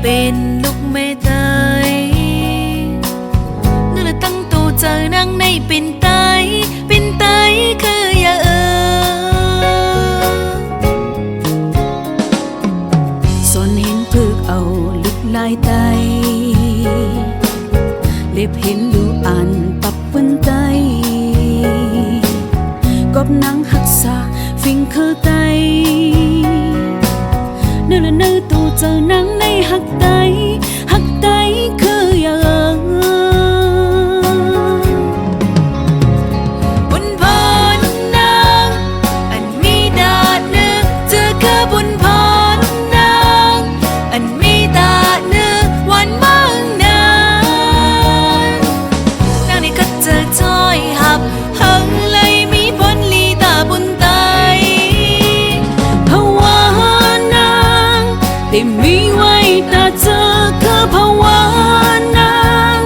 เป็นลูกแม่ไตนั่นแหละตั้งตัวเจอนั่งในเป็นไตคืออย่าส่วนเห็นพึกเอาลึกลายไตเล็บเห็นดูอ่านปับเป็นไตกบนังหักษาฟิงคือไตนั่นแหละนั่นตัวเจอนั่งในหักไตคืออย่าบนพรนางอันมีดาเนื้อเจอคือบนพรนางอันมีดาเนื้อวันมั่งนานนางนี่ก็เจอจอยหับหังเลยมีผลลีตาบุญไตภาวานางได้มีไว้ตาเจอคือภาวานาง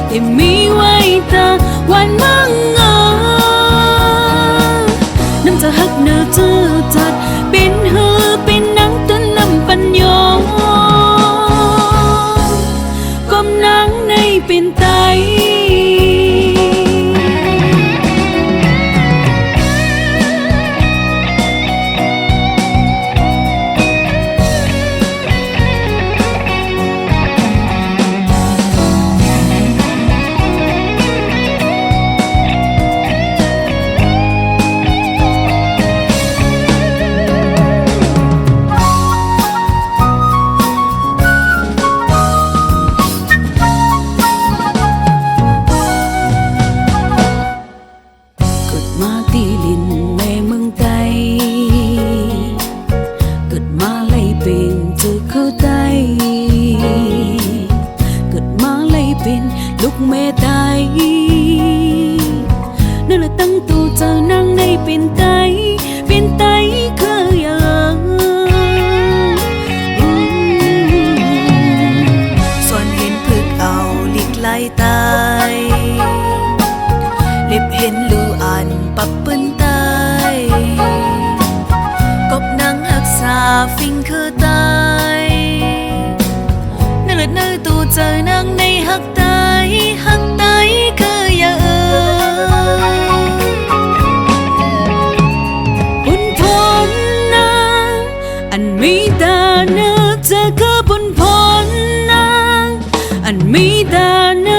ได้มีไว้ตาวันมั่งน้ำจะหักเนื้อจืดจัดเป็นหือเป็นนังต้นลำปัญญากมนังในเป็นไตมาตีลินแม่เมืองไตเกิดมาไล่เป็นเจอคือไตเกิดมาไล่เป็นลูกแม่ไตนั่นแหละตั้งตัวเจอนั่งในเป็นไตคืออย่างส่วนเห็นพึกเอาลิกไล่ไตเล็บเห็นลูอ่านปับเปิ้นไตกบนังหักษาฟิงคือไตนั่นแหละนั่นตัวเจอนั่งในหักไตคืออย่าบุญพรนางอันมีตาเนื้อเจอคือบนพรนางอันมีตาเนื้อ